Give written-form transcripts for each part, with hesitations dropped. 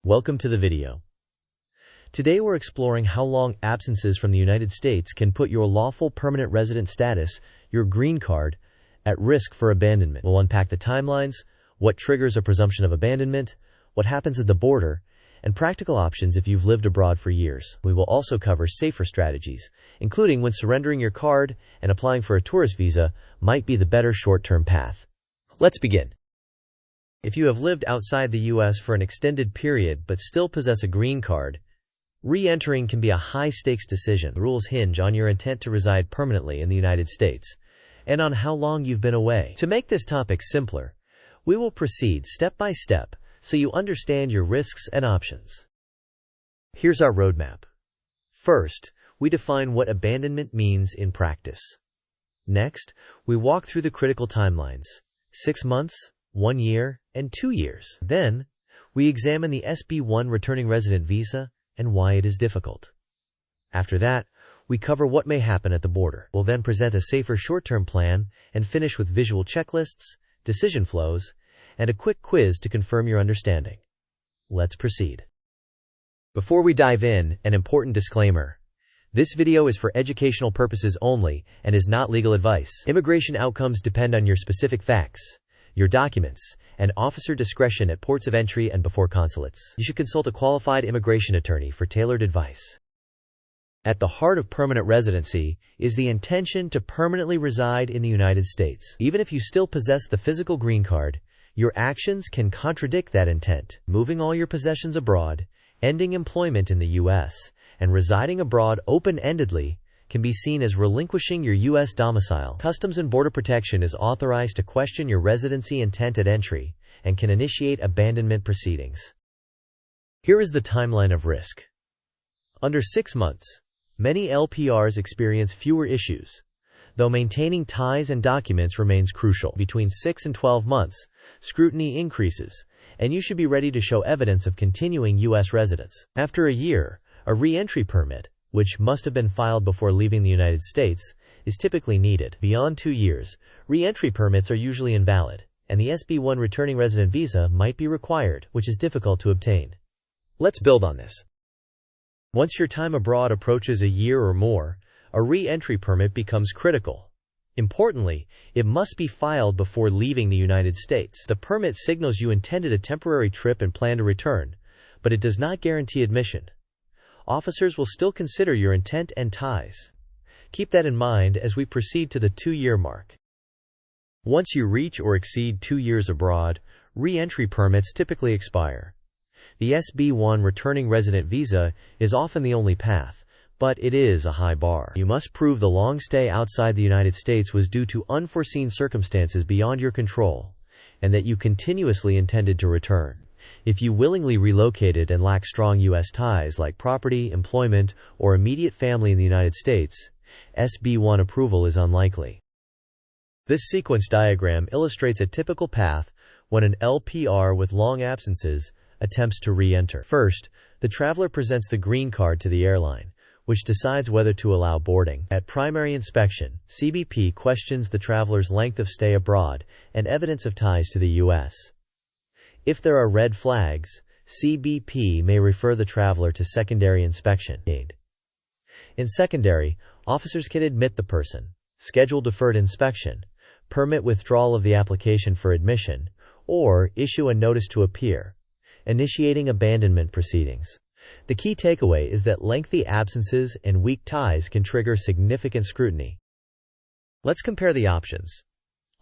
Welcome to the video. Today we're exploring how long absences from the United States can put your lawful permanent resident status, your green card, at risk for abandonment. We'll unpack the timelines, what triggers a presumption of abandonment, what happens at the border, and practical options if you've lived abroad for years. We will also cover safer strategies, including when surrendering your card and applying for a tourist visa might be the better short-term path. Let's begin. If you have lived outside the U.S. for an extended period but still possess a green card, re-entering can be a high-stakes decision. The rules hinge on your intent to reside permanently in the United States and on how long you've been away. To make this topic simpler, we will proceed step by step so you understand your risks and options. Here's our roadmap. First, we define what abandonment means in practice. Next, we walk through the critical timelines: 6 months, 1 year, and 2 years. Then, we examine the SB1 returning resident visa and why it is difficult. After that, we cover what may happen at the border. We'll then present a safer short-term plan and finish with visual checklists, decision flows, and a quick quiz to confirm your understanding. Let's proceed. Before we dive in, an important disclaimer. This video is for educational purposes only and is not legal advice. Immigration outcomes depend on your specific facts, your documents, and officer discretion at ports of entry and before consulates. You should consult a qualified immigration attorney for tailored advice. At the heart of permanent residency is the intention to permanently reside in the United States. Even if you still possess the physical green card, your actions can contradict that intent. Moving all your possessions abroad, ending employment in the U.S., and residing abroad open-endedly can be seen as relinquishing your U.S. domicile. Customs and Border Protection is authorized to question your residency intent at entry and can initiate abandonment proceedings. Here is the timeline of risk. Under 6 months, many LPRs experience fewer issues, though maintaining ties and documents remains crucial. Between 6 and 12 months, scrutiny increases, and you should be ready to show evidence of continuing U.S. residence. After a year, a re-entry permit, which must have been filed before leaving the United States, is typically needed. Beyond 2 years, re-entry permits are usually invalid, and the SB1 returning resident visa might be required, which is difficult to obtain. Let's build on this. Once your time abroad approaches a year or more, a re-entry permit becomes critical. Importantly, it must be filed before leaving the United States. The permit signals you intended a temporary trip and plan to return, but it does not guarantee admission. Officers will still consider your intent and ties. Keep that in mind as we proceed to the 2-year mark. Once you reach or exceed 2 years abroad, re-entry permits typically expire. The SB1 returning resident visa is often the only path, but it is a high bar. You must prove the long stay outside the United States was due to unforeseen circumstances beyond your control, and that you continuously intended to return. If you willingly relocated and lack strong U.S. ties like property, employment, or immediate family in the United States, SB1 approval is unlikely. This sequence diagram illustrates a typical path when an LPR with long absences attempts to re-enter. First, the traveler presents the green card to the airline, which decides whether to allow boarding. At primary inspection, CBP questions the traveler's length of stay abroad and evidence of ties to the U.S. If there are red flags, CBP may refer the traveler to secondary inspection. In secondary, officers can admit the person, schedule deferred inspection, permit withdrawal of the application for admission, or issue a notice to appear, initiating abandonment proceedings. The key takeaway is that lengthy absences and weak ties can trigger significant scrutiny. Let's compare the options.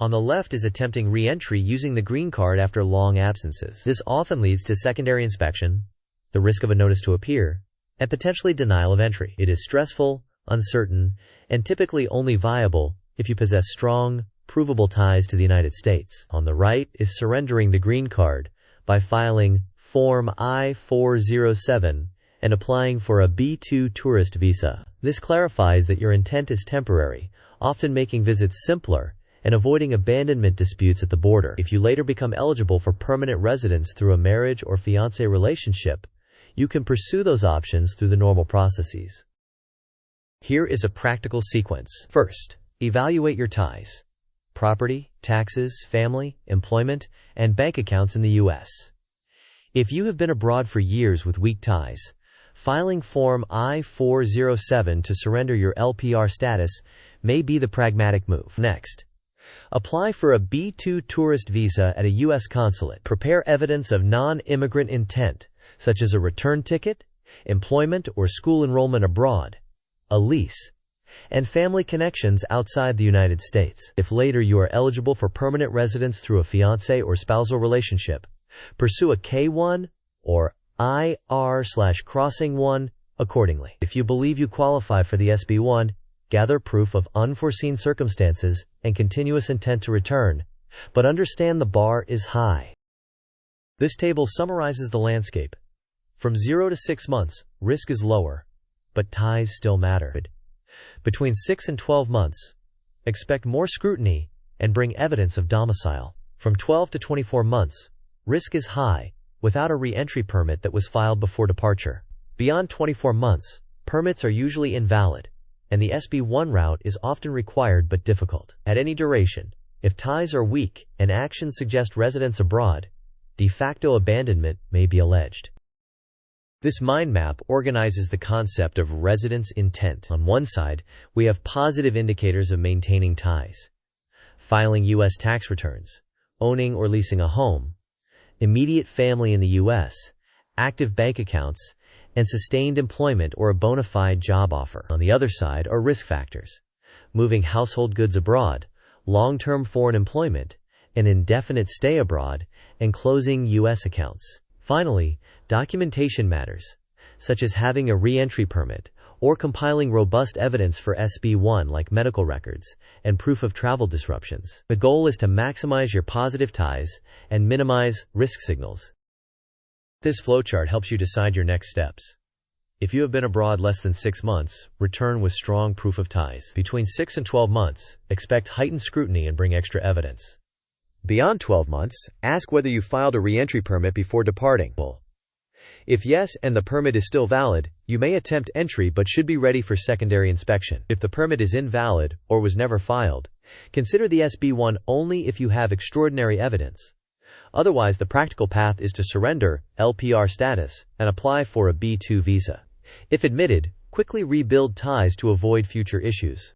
On the left is attempting re-entry using the green card after long absences. This often leads to secondary inspection, the risk of a notice to appear, and potentially denial of entry. It is stressful, uncertain, and typically only viable if you possess strong, provable ties to the United States. On the right is surrendering the green card by filing Form I-407 and applying for a B2 tourist visa. This clarifies that your intent is temporary, often making visits simpler and avoiding abandonment disputes at the border. If you later become eligible for permanent residence through a marriage or fiancé relationship, you can pursue those options through the normal processes. Here is a practical sequence. First, evaluate your ties: property, taxes, family, employment, and bank accounts in the U.S. If you have been abroad for years with weak ties, filing Form I-407 to surrender your LPR status may be the pragmatic move. Next, apply for a B2 tourist visa at a U.S. consulate. Prepare evidence of non-immigrant intent, such as a return ticket, employment or school enrollment abroad, a lease, and family connections outside the United States. If later you are eligible for permanent residence through a fiancé or spousal relationship, pursue a K-1 or IR/crossing-1 accordingly. If you believe you qualify for the SB1, gather proof of unforeseen circumstances and continuous intent to return, but understand the bar is high. This table summarizes the landscape. From 0 to 6 months, risk is lower, but ties still matter. Between 6 and 12 months, expect more scrutiny and bring evidence of domicile. From 12 to 24 months, risk is high, without a re-entry permit that was filed before departure. Beyond 24 months, permits are usually invalid, and the SB1 route is often required but difficult. At any duration, if ties are weak and actions suggest residence abroad, de facto abandonment may be alleged. This mind map organizes the concept of residence intent. On one side, we have positive indicators of maintaining ties: filing U.S. tax returns, owning or leasing a home, immediate family in the U.S., active bank accounts, and sustained employment or a bona fide job offer. On the other side are risk factors: moving household goods abroad, long-term foreign employment, an indefinite stay abroad, and closing U.S. accounts. Finally, documentation matters, such as having a re-entry permit or compiling robust evidence for SB1 like medical records and proof of travel disruptions. The goal is to maximize your positive ties and minimize risk signals. This flowchart helps you decide your next steps. If you have been abroad less than 6 months, return with strong proof of ties. Between 6 and 12 months, expect heightened scrutiny and bring extra evidence. Beyond 12 months, ask whether you filed a re-entry permit before departing. If yes and the permit is still valid, you may attempt entry but should be ready for secondary inspection. If the permit is invalid or was never filed, consider the SB1 only if you have extraordinary evidence. Otherwise, the practical path is to surrender LPR status and apply for a B2 visa. If admitted, quickly rebuild ties to avoid future issues.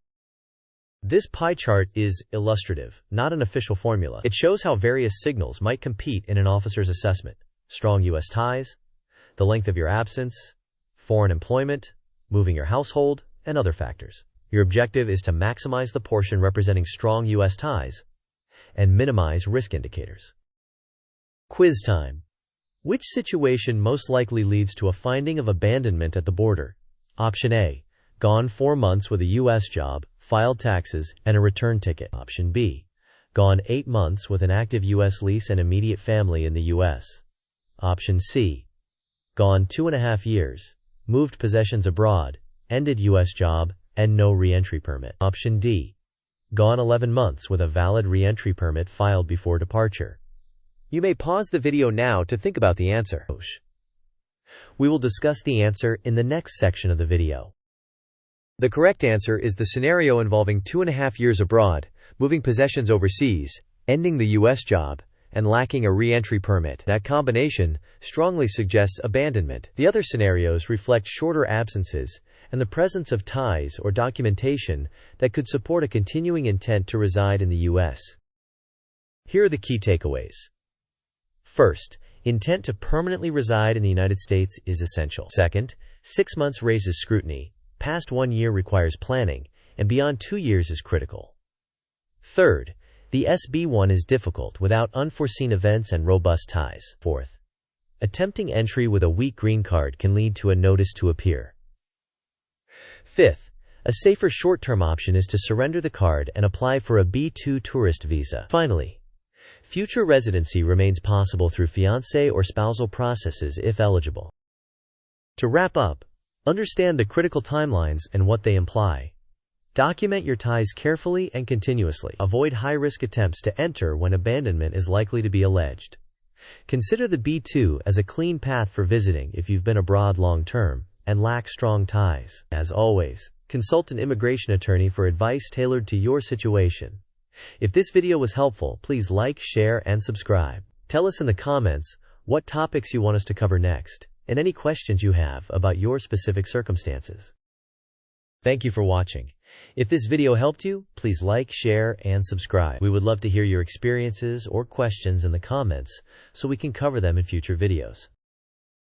This pie chart is illustrative, not an official formula. It shows how various signals might compete in an officer's assessment: strong U.S. ties, the length of your absence, foreign employment, moving your household, and other factors. Your objective is to maximize the portion representing strong U.S. ties and minimize risk indicators. Quiz time. Which situation most likely leads to a finding of abandonment at the border? Option A: gone 4 months with a U.S. job, filed taxes, and a return ticket. Option B: gone 8 months with an active U.S. lease and immediate family in the U.S. Option C: gone 2.5 years, moved possessions abroad, ended U.S. job, and no re-entry permit. Option D: gone 11 months with a valid re-entry permit filed before departure. You may pause the video now to think about the answer. We will discuss the answer in the next section of the video. The correct answer is the scenario involving 2.5 years abroad, moving possessions overseas, ending the U.S. job, and lacking a re-entry permit. That combination strongly suggests abandonment. The other scenarios reflect shorter absences and the presence of ties or documentation that could support a continuing intent to reside in the U.S. Here are the key takeaways. First, intent to permanently reside in the United States is essential. Second, 6 months raises scrutiny. Past 1 year requires planning, and beyond 2 years is critical. Third, the SB1 is difficult without unforeseen events and robust ties. Fourth, attempting entry with a weak green card can lead to a notice to appear. Fifth, a safer short-term option is to surrender the card and apply for a B2 tourist visa. Finally, future residency remains possible through fiancé or spousal processes if eligible. To wrap up, understand the critical timelines and what they imply. Document your ties carefully and continuously. Avoid high-risk attempts to enter when abandonment is likely to be alleged. Consider the B2 as a clean path for visiting if you've been abroad long-term and lack strong ties. As always, consult an immigration attorney for advice tailored to your situation. If this video was helpful, please like, share, and subscribe. Tell us in the comments what topics you want us to cover next, and any questions you have about your specific circumstances. Thank you for watching. If this video helped you, please like, share, and subscribe. We would love to hear your experiences or questions in the comments so we can cover them in future videos.